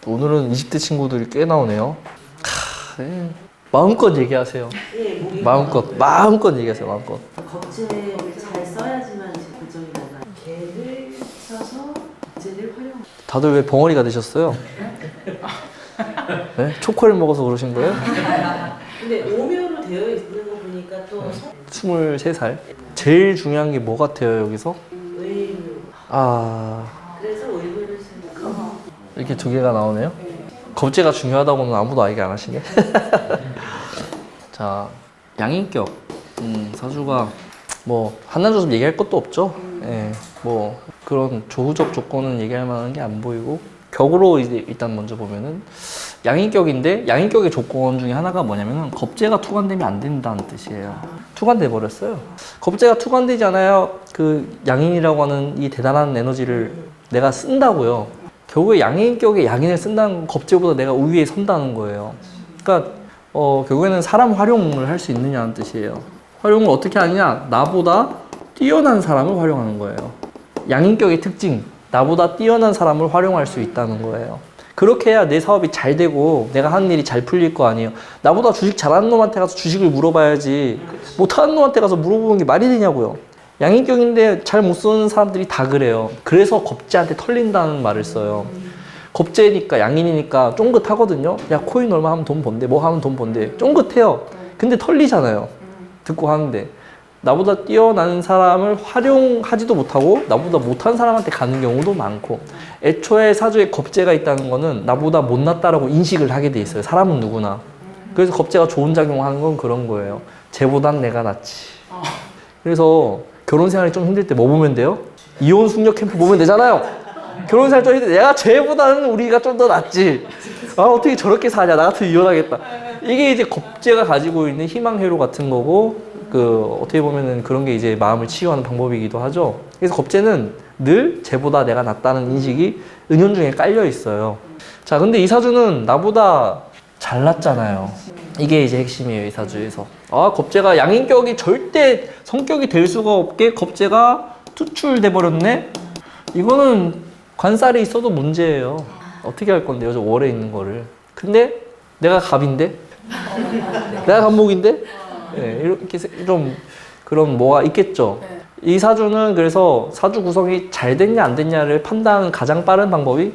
오늘은 20대 친구들이 꽤 나오네요. 네. 마음껏 얘기하세요. 예, 마음껏 얘기하세요. 마음껏. 겁제 잘 써야지만 이제 고정이 나가. 개를 써서 겁제를 활용. 다들 왜 벙어리가 되셨어요? 네? 초콜릿 먹어서 그러신 거예요? 근데 오묘로 되어 있는 거 보니까 또 23살. 제일 중요한 게 뭐 같아요, 여기서? 의묘. 그래서 의묘를 쓰는 거. 이렇게 두 개가 나오네요. 겁제가 중요하다고는 아무도 얘기 안 하시네. 자, 양인격. 사주가 뭐 한난조 좀 얘기할 것도 없죠. 예, 뭐 그런 조후적 조건은 얘기할 만한 게 안 보이고, 격으로 이제 일단 먼저 보면은 양인격인데, 양인격의 조건 중에 하나가 뭐냐면은 겁제가 투관되면 안 된다는 뜻이에요. 투관돼 버렸어요. 겁제가 투관되지 않아요. 그 양인이라고 하는 이 대단한 에너지를 내가 쓴다고요. 결국에 양인격의 양인을 쓴다는 건 겁제보다 내가 우위에 선다는 거예요. 그러니까 결국에는 사람 활용을 할 수 있느냐는 뜻이에요. 활용을 어떻게 하느냐? 나보다 뛰어난 사람을 활용하는 거예요. 양인격의 특징, 나보다 뛰어난 사람을 활용할 수 있다는 거예요. 그렇게 해야 내 사업이 잘 되고 내가 하는 일이 잘 풀릴 거 아니에요. 나보다 주식 잘하는 놈한테 가서 주식을 물어봐야지, 못하는 놈한테 가서 물어보는 게 말이 되냐고요. 양인격인데 잘 못 쓰는 사람들이 다 그래요. 그래서 겁제한테 털린다는 말을 써요. 겁제니까, 양인이니까 쫑긋하거든요. 야, 코인 얼마 하면 돈 번대, 뭐 하면 돈 번대. 쫑긋해요. 근데 털리잖아요. 듣고 하는데. 나보다 뛰어난 사람을 활용하지도 못하고 나보다 못한 사람한테 가는 경우도 많고, 애초에 사주에 겁제가 있다는 거는 나보다 못났다라고 인식을 하게 돼 있어요. 사람은 누구나. 그래서 겁제가 좋은 작용하는 건 그런 거예요. 쟤보단 내가 낫지. 그래서 결혼 생활이 좀 힘들 때 뭐 보면 돼요? 이혼 숙녀 캠프 보면 되잖아요. 결혼 생활 좀 힘들 때 내가 쟤보다는 우리가 좀 더 낫지. 아, 어떻게 저렇게 사냐, 나 같으면 이혼하겠다. 이게 이제 겁제가 가지고 있는 희망회로 같은 거고, 어떻게 보면은 그런 게 이제 마음을 치유하는 방법이기도 하죠. 그래서 겁제는 늘 쟤보다 내가 낫다는 인식이 은연중에 깔려 있어요. 자, 근데 이 사주는 나보다 잘났잖아요. 이게 이제 핵심이에요, 이 사주에서. 겁제가 양인격이 절대 성격이 될 수가 없게 겁제가 투출돼 버렸네? 이거는 관살이 있어도 문제예요. 어떻게 할 건데요, 저 월에 있는 거를. 근데 내가 갑인데? 내가 갑목인데? 네, 이렇게 좀 그런 뭐가 있겠죠. 이 사주는 그래서 사주 구성이 잘 됐냐 안 됐냐를 판단하는 가장 빠른 방법이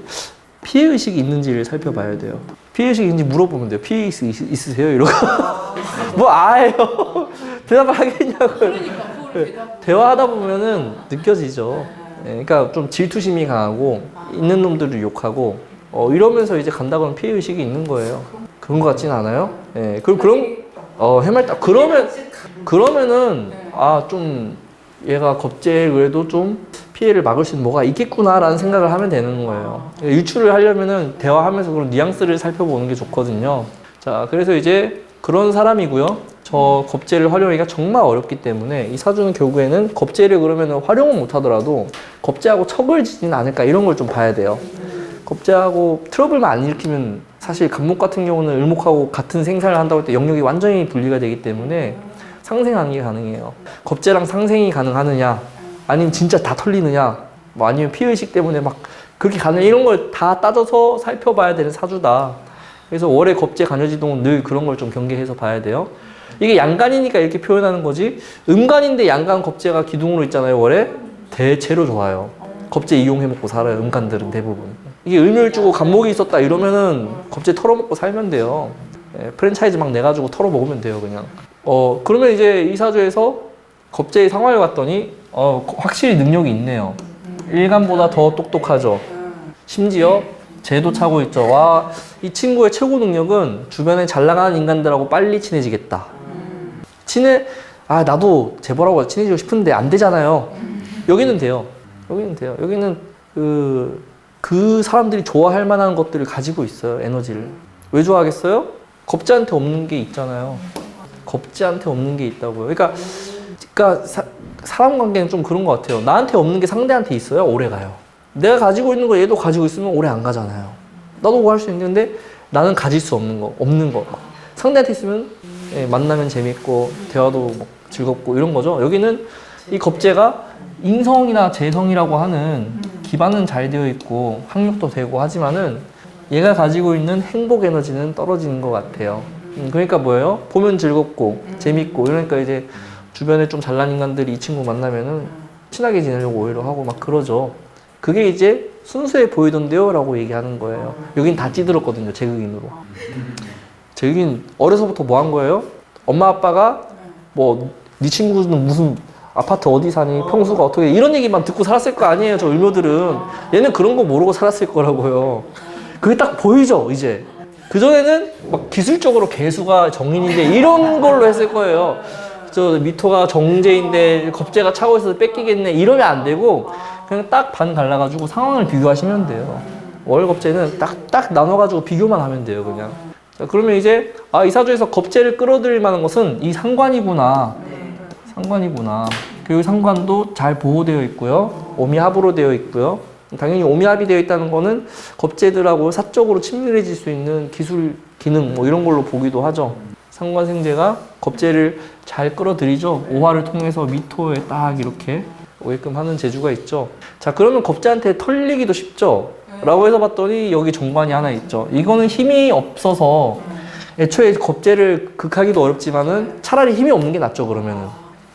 피해의식이 있는지를 살펴봐야 돼요. 피해의식이 있는지 물어보면 돼요. 피해의식 있으세요? 이러고. 뭐 아예요. 대답을 하겠냐고요. 대화하다 보면은 느껴지죠. 네, 그러니까 좀 질투심이 강하고 있는 놈들을 욕하고 이러면서 이제 간다 그러면 피해의식이 있는 거예요. 그런 것 같진 않아요? 네, 그럼 해맑다. 그러면은 좀 얘가 겁제에 그래도 좀 피해를 막을 수 있는 뭐가 있겠구나라는 생각을 하면 되는 거예요. 유출을 하려면은 대화하면서 그런 뉘앙스를 살펴보는 게 좋거든요. 자, 그래서 이제 그런 사람이고요. 저 겁제를 활용하기가 정말 어렵기 때문에 이 사주는 결국에는 겁제를 그러면 활용은 못하더라도 겁제하고 척을 지진 않을까, 이런 걸 좀 봐야 돼요. 겁제하고 트러블만 안 일으키면, 사실 갑목 같은 경우는 을목하고 같은 생사를 한다고 할 때 영역이 완전히 분리가 되기 때문에 상생하는 게 가능해요. 겁제랑 상생이 가능하느냐, 아니면 진짜 다 털리느냐, 뭐 아니면 피의식 때문에 막 그렇게 가느냐, 이런 걸 다 따져서 살펴봐야 되는 사주다. 그래서 월의 겁제 간여지동은 늘 그런 걸 좀 경계해서 봐야 돼요. 이게 양간이니까 이렇게 표현하는 거지, 음간인데 양간 겁제가 기둥으로 있잖아요. 월에 대체로 좋아요. 겁제 이용해먹고 살아요, 음간들은 대부분. 이게 을묘일주고 갑목이 있었다 이러면은 겁제 털어먹고 살면 돼요. 프랜차이즈 막 내가지고 털어먹으면 돼요, 그냥. 그러면 이제 이 사주에서 겁제의 상황을 봤더니 확실히 능력이 있네요. 일간보다 더 똑똑하죠. 심지어 재도 차고 있죠. 와, 이 친구의 최고 능력은 주변에 잘 나가는 인간들하고 빨리 친해지겠다. 나도 재벌하고 친해지고 싶은데 안 되잖아요. 여기는 돼요. 여기는 그 사람들이 좋아할 만한 것들을 가지고 있어요, 에너지를. 왜 좋아하겠어요? 겁제한테 없는 게 있잖아요. 겁제한테 없는 게 있다고요. 그러니까 사람 관계는 좀 그런 것 같아요. 나한테 없는 게 상대한테 있어야 오래 가요. 내가 가지고 있는 거 얘도 가지고 있으면 오래 안 가잖아요. 나도 뭐 할 수 있는데 나는 가질 수 없는 거. 상대한테 있으면 만나면 재밌고 대화도 즐겁고 이런 거죠. 여기는 이 겁제가 인성이나 재성이라고 하는 기반은 잘 되어 있고 학력도 되고 하지만은 얘가 가지고 있는 행복 에너지는 떨어지는 것 같아요. 그러니까 뭐예요? 보면 즐겁고 재밌고 이러니까 이제 주변에 좀 잘난 인간들이 이 친구 만나면은 친하게 지내려고 오히려 하고 막 그러죠. 그게 이제 순수해 보이던데요? 라고 얘기하는 거예요. 여긴 다 찌들었거든요. 제극인으로. 제극인 어려서부터 뭐 한 거예요? 엄마 아빠가 뭐 네 친구는 무슨 아파트 어디 사니? 평수가 어떻게 이런 얘기만 듣고 살았을 거 아니에요. 저 을묘들은. 얘는 그런 거 모르고 살았을 거라고요. 그게 딱 보이죠 이제. 그전에는 막 기술적으로 개수가 정인인데 이런 걸로 했을 거예요. 저 미토가 정제인데 겁재가 차고 있어서 뺏기겠네 이러면 안 되고 그냥 딱 반 갈라가지고 상황을 비교하시면 돼요. 월겁재는 딱 나눠가지고 비교만 하면 돼요 그냥. 자, 그러면 이제 이 사주에서 겁재를 끌어들일 만한 것은 이 상관이구나. 상관이구나. 그리고 상관도 잘 보호되어 있고요. 오미합으로 되어 있고요. 당연히 오미합이 되어 있다는 거는 겁재들하고 사적으로 친밀해질 수 있는 기술, 기능 뭐 이런 걸로 보기도 하죠. 상관생재가 겁재를 잘 끌어들이죠. 오화를 통해서 미토에 딱 이렇게 오게끔 하는 재주가 있죠. 자, 그러면 겁재한테 털리기도 쉽죠. 라고 해서 봤더니 여기 정관이 하나 있죠. 이거는 힘이 없어서 애초에 겁재를 극하기도 어렵지만은 차라리 힘이 없는 게 낫죠, 그러면은.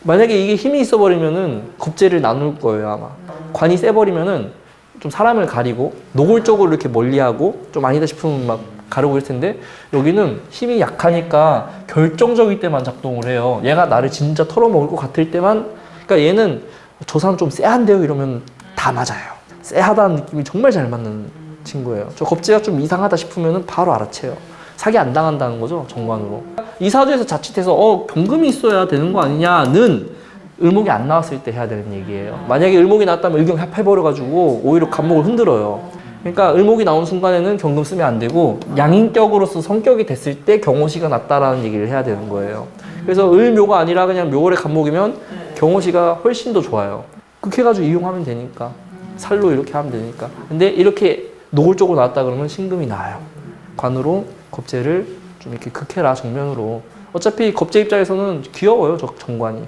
만약에 이게 힘이 있어 버리면은 겁재를 나눌 거예요, 아마. 관이 세 버리면은 좀 사람을 가리고 노골적으로 이렇게 멀리하고 좀 아니다 싶으면 막 가르고 있을 텐데 여기는 힘이 약하니까 결정적일 때만 작동을 해요. 얘가 나를 진짜 털어먹을 것 같을 때만. 그러니까 얘는 저 사람 좀 쎄한데요 이러면 다 맞아요. 쎄하다는 느낌이 정말 잘 맞는 친구예요. 저 겁재가 좀 이상하다 싶으면 바로 알아채요. 사기 안 당한다는 거죠, 정관으로. 이 사주에서 자칫해서 경금이 있어야 되는 거 아니냐는 을목이 안 나왔을 때 해야 되는 얘기예요. 만약에 을목이 나왔다면 을경 합해버려가지고 오히려 간목을 흔들어요. 그러니까 을목이 나온 순간에는 경금 쓰면 안 되고 양인격으로서 성격이 됐을 때 경호시가 낫다라는 얘기를 해야 되는 거예요. 그래서 을묘가 아니라 그냥 묘월의 간목이면 경호시가 훨씬 더 좋아요. 극해가지고 이용하면 되니까. 살로 이렇게 하면 되니까. 근데 이렇게 노골적으로 나왔다 그러면 신금이 나아요. 관으로 겁재를 좀 이렇게 극해라 정면으로. 어차피 겁재 입장에서는 귀여워요, 저 정관이.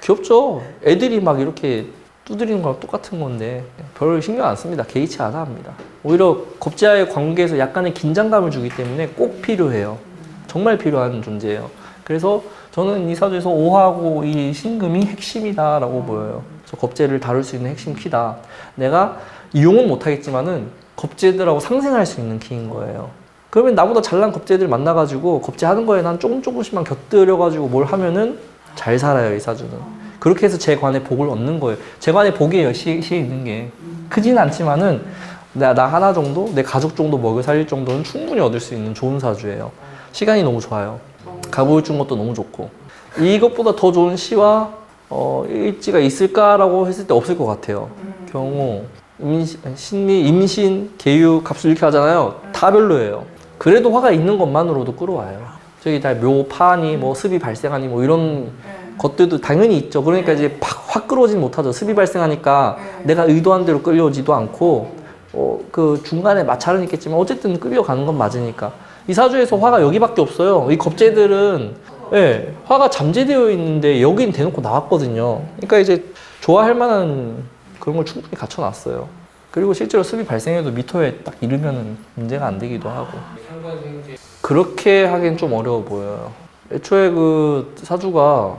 귀엽죠? 애들이 막 이렇게 두드리는 거랑 똑같은 건데 별 신경 안 씁니다. 개의치 않아 합니다. 오히려 겁재와의 관계에서 약간의 긴장감을 주기 때문에 꼭 필요해요. 정말 필요한 존재예요. 그래서 저는 이 사주에서 오하고 이 신금이 핵심이다라고 보여요. 저 겁재를 다룰 수 있는 핵심 키다. 내가 이용은 못하겠지만은 겁재들하고 상생할 수 있는 키인 거예요. 그러면 나보다 잘난 겁재들 만나가지고 겁재 하는 거에 난 조금씩만 곁들여가지고 뭘 하면은 잘 살아요, 이 사주는. 그렇게 해서 제 관에 복을 얻는 거예요. 제 관에 복이에요, 시에 있는 게. 크진 않지만은 나 하나 정도, 내 가족 정도 먹여 살릴 정도는 충분히 얻을 수 있는 좋은 사주예요. 시간이 너무 좋아요. 가보일준 것도 너무 좋고. 이것보다 더 좋은 시와 일지가 있을까라고 했을 때 없을 것 같아요. 경호, 신미, 임신, 계유, 갑술 이렇게 하잖아요. 다 별로예요. 그래도 화가 있는 것만으로도 끌어와요. 저기 다 묘파니, 뭐 습이 발생하니, 뭐 이런 것들도 당연히 있죠. 그러니까 이제 확 끌어오진 못하죠. 습이 발생하니까 내가 의도한 대로 끌려오지도 않고, 그 중간에 마찰은 있겠지만 어쨌든 끌려가는 건 맞으니까. 이 사주에서 화가 여기밖에 없어요. 이 겁재들은 화가 잠재되어 있는데 여긴 대놓고 나왔거든요. 그러니까 이제 좋아할 만한 그런 걸 충분히 갖춰놨어요. 그리고 실제로 습이 발생해도 미토에 딱 이르면 문제가 안 되기도 하고. 그렇게 하기엔 좀 어려워 보여요. 애초에 그 사주가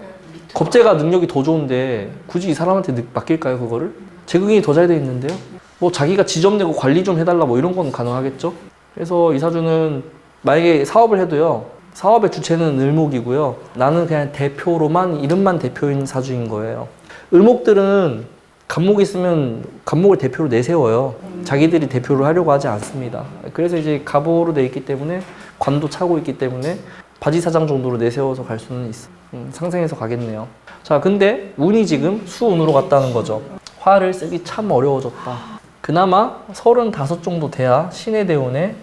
겁재가 능력이 더 좋은데 굳이 이 사람한테 맡길까요, 그거를? 제극인이 더 잘 돼 있는데요? 뭐 자기가 지점 내고 관리 좀 해달라 뭐 이런 건 가능하겠죠? 그래서 이 사주는 만약에 사업을 해도요, 사업의 주체는 을목이고요. 나는 그냥 대표로만, 이름만 대표인 사주인 거예요. 을목들은 간목이 있으면 간목을 대표로 내세워요. 자기들이 대표를 하려고 하지 않습니다. 그래서 이제 갑오로 돼 있기 때문에 관도 차고 있기 때문에 바지사장 정도로 내세워서 갈 수는 있어. 상생해서 가겠네요. 자, 근데 운이 지금 수운으로 갔다는 거죠. 화를 쓰기 참 어려워졌다. 그나마 35 정도 돼야 신의 대운에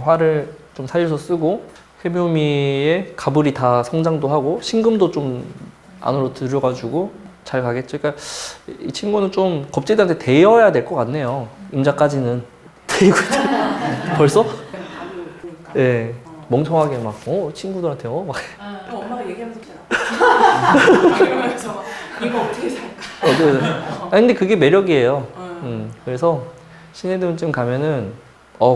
화를 좀 살려서 쓰고 해묘미에 가불이 다 성장도 하고 신금도 좀 안으로 들여가지고 잘 가겠죠. 그러니까 이 친구는 좀 겁재들한테 대여야 될 것 같네요. 임자까지는. 대이고 벌써? 네. 멍청하게 막 친구들한테 막. 엄마가 얘기하면서 그냥 이러면서 이거 어떻게 살까? 근데 그게 매력이에요. 그래서 신의 대운쯤 가면은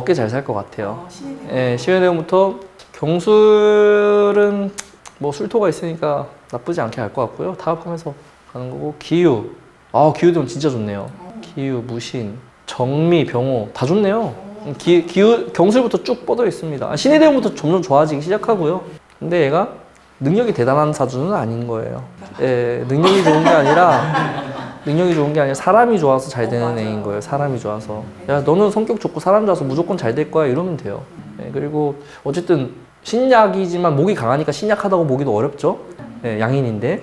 꽤 잘 살 것 같아요. 신입. 예, 시외대원부터 경술은 뭐 술토가 있으니까 나쁘지 않게 갈 것 같고요. 타협하면서 가는 거고 기유. 기유대원 진짜 좋네요. 기유, 무신, 정미, 병호 다 좋네요. 기유 경술부터 쭉 뻗어 있습니다. 신의대원부터 점점 좋아지기 시작하고요. 근데 얘가 능력이 대단한 사주는 아닌 거예요. 예, 능력이 좋은 게 아니라 사람이 좋아서 잘 되는 애인 거예요. 사람이 좋아서. 야, 너는 성격 좋고 사람 좋아서 무조건 잘 될 거야 이러면 돼요. 예, 그리고 어쨌든 신약이지만 목이 강하니까 신약하다고 보기도 어렵죠. 예, 양인인데.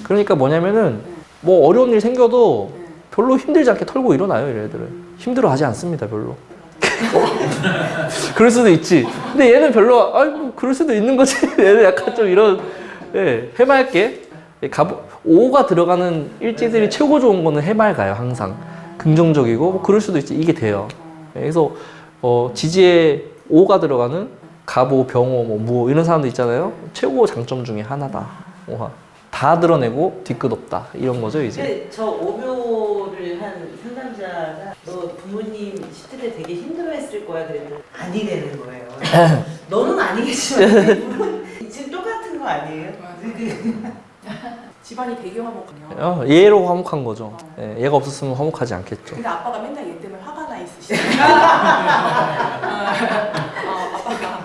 그러니까 뭐냐면은 뭐 어려운 일 생겨도 별로 힘들지 않게 털고 일어나요. 얘네들은 힘들어하지 않습니다. 별로. 그럴 수도 있지. 근데 얘는 별로 아이고 그럴 수도 있는 거지. 얘는 약간 좀 이런 해맑게 5가 들어가는 일지들이 최고 좋은 거는 해맑아요. 항상 긍정적이고 뭐 그럴 수도 있지. 이게 돼요. 그래서 지지에 5가 들어가는 갑오, 병호, 무 이런 사람들 있잖아요. 최고 장점 중에 하나다. 5화 다 드러내고 뒤끝 없다 이런 거죠 이제. 근데 저 오묘를 한 상담자가 너 부모님 10대 되게 힘들어했을 거야 그랬더니 아니라는 거예요. 너는 아니겠지만 부모님 지금 똑같은 거 아니에요? 집안이 되게 화목하네요. 얘로 화목한 거죠. 예, 얘가 없었으면 화목하지 않겠죠. 근데 아빠가 맨날 얘 때문에 화가 나 있으시죠. 아빠가.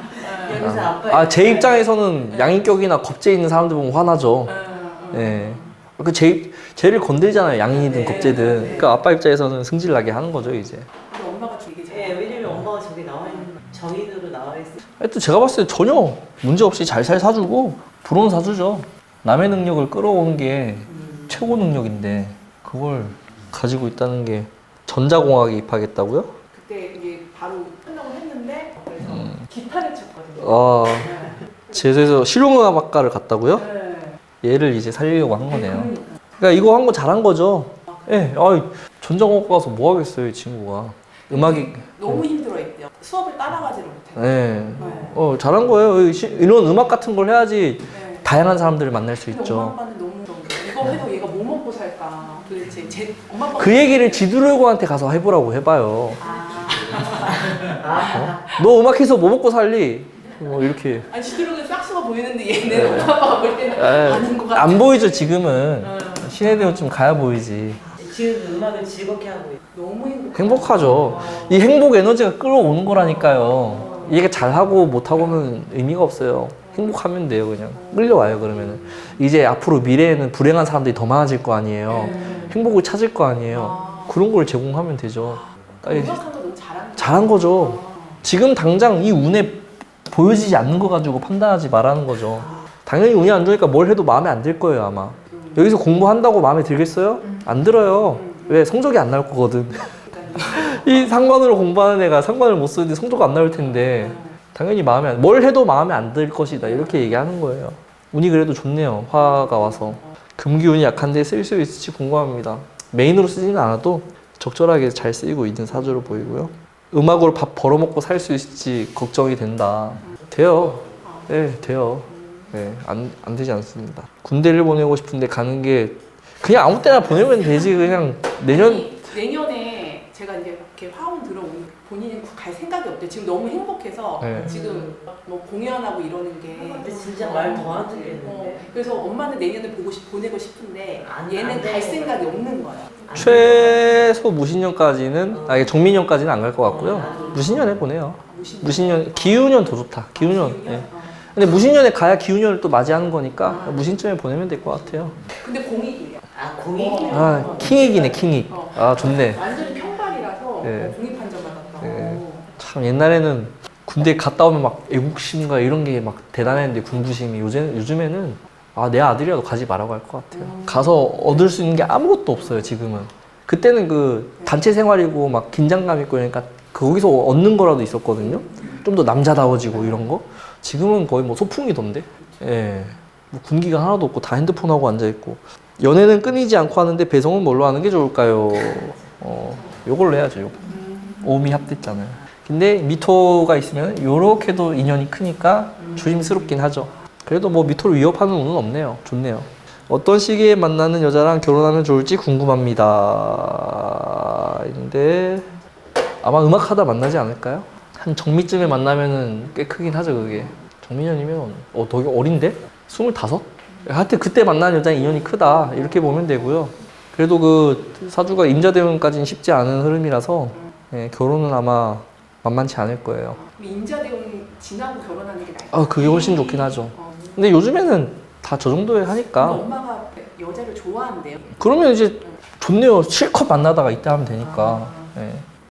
여기서 아빠 제 입장에서는 양인격이나 겁재 있는 사람들 보면 화나죠. 예. 쟤를 건들잖아요. 양인이든 겁재든. 그러니까 아빠 입장에서는 승질 나게 하는 거죠, 이제. 근데 엄마가 되게 예, 왜냐면 엄마가 저기 나와 있는 정인으로 나와 있어. 하여튼 제가 봤을 때 전혀 문제 없이 잘 사주고 부러운 사주죠. 남의 능력을 끌어오는 게 최고 능력인데 그걸 가지고 있다는 게 전자공학에 입학했다고요? 그때 이게 바로 하려고 했는데 그래서 기타를 쳤거든요. 제주에서 실용음악과를 갔다고요? 네. 얘를 이제 살리려고 한 거네요. 그러니까 이거 한 거 잘한 거죠. 예, 전자공학 가서 뭐 하겠어요, 이 친구가. 음악이 너무 힘들어했대요. 수업을 따라가지를 못해요. 네. 네. 잘한 거예요. 이런 음악 같은 걸 해야지 네. 다양한 사람들을 만날 수 근데 있죠. 엄마 아빠는 너무 이거 해서 얘가 뭐 먹고 살까 도대체 제 엄마 아빠 그 얘기를 지드래곤한테 가서 해보라고 해봐요. 너 음악해서 뭐 먹고 살리? 뭐 이렇게. 아니 시드로는 싹수가 보이는데 얘는 엄마 아빠가 볼 때는 아닌 것 같아. 안 보이죠 지금은. 신의대원 좀 가야 보이지. 지금 음악을 즐겁게 하고 있어. 너무 행복하죠. 이 행복 에너지가 끌어오는 거라니까요. 얘가 잘하고 못하고는 의미가 없어요. 행복하면 돼요 그냥. 끌려와요 그러면은. 이제 앞으로 미래에는 불행한 사람들이 더 많아질 거 아니에요. 행복을 찾을 거 아니에요. 그런 걸 제공하면 되죠. 음악한 거 너무 잘한 거죠. 지금 당장 이 운에 보여지지 않는 거 가지고 판단하지 말라는 거죠. 당연히 운이 안 좋으니까 뭘 해도 마음에 안 들 거예요 아마. 여기서 공부한다고 마음에 들겠어요? 안 들어요. 왜? 성적이 안 나올 거거든. 이 상관으로 공부하는 애가 상관을 못 쓰는데 성적 안 나올 텐데 당연히 뭘 해도 마음에 안 들 것이다 이렇게 얘기하는 거예요. 운이 그래도 좋네요. 화가 와서. 금기운이 약한데 쓸 수 있을지 궁금합니다. 메인으로 쓰지는 않아도 적절하게 잘 쓰이고 있는 사주로 보이고요. 음악으로 밥 벌어먹고 살 수 있을지 걱정이 된다. 돼요. 네, 돼요. 네, 안 되지 않습니다. 군대를 보내고 싶은데 가는 게 그냥 아무 때나 보내면 되지. 그냥 내년에 제가 이제 이렇게 화원 들어오는 본인은 갈 생각이 없대. 지금 너무 행복해서 네. 지금 뭐 공연하고 이러는 게 근데 진짜 말 더 안 듣겠는데. 그래서 엄마는 내년에 보내고 싶은데 안 얘는 돼. 갈 생각이 없는 거야. 최소 무신년까지는 정민년까지는 안 갈 것 같고요. 무신년에 보내요. 무신년 기우년 더 좋다. 기우년. 예. 근데 무신년에 가야 기우년을 또 맞이하는 거니까 무신쯤에 보내면 될 것 같아요. 근데 공익이에요. 공익? 킹익이네 킹익. 좋네. 완전히 평발이라서 네. 공익판정 받았다고. 네. 참 옛날에는 군대 갔다 오면 막 애국심과 이런 게 막 대단했는데 군부심이 요즘에는 내 아들이라도 가지 말라고 할 것 같아요. 가서 얻을 수 있는 게 아무것도 없어요 지금은. 그때는 그 단체 생활이고 막 긴장감 있고 그러니까 거기서 얻는 거라도 있었거든요. 좀 더 남자다워지고 이런 거. 지금은 거의 뭐 소풍이던데. 예. 뭐 군기가 하나도 없고 다 핸드폰하고 앉아있고. 연애는 끊이지 않고 하는데 배송은 뭘로 하는 게 좋을까요? 요걸로 해야죠. 요거. 오미 합됐잖아요. 근데 미토가 있으면 요렇게도 인연이 크니까 조심스럽긴 하죠. 그래도 뭐 미토를 위협하는 운은 없네요. 좋네요. 어떤 시기에 만나는 여자랑 결혼하면 좋을지 궁금합니다. 근데 아마 음악하다 만나지 않을까요? 한 정미쯤에 만나면은 꽤 크긴 하죠 그게. 정미년이면 되게 어린데? 25? 하여튼 그때 만난 여자는 인연이 크다 이렇게 보면 되고요. 그래도 그 사주가 임자대운까지는 쉽지 않은 흐름이라서 예, 결혼은 아마 만만치 않을 거예요. 인자대운 지나고 결혼하는 게 나을까요? 그게 훨씬 좋긴 하죠. 어. 근데 요즘에는 다 저 정도에 하니까 근데 엄마가 여자를 좋아한대요. 그러면 이제 좋네요. 실컷 만나다가 이때 하면 되니까. 예.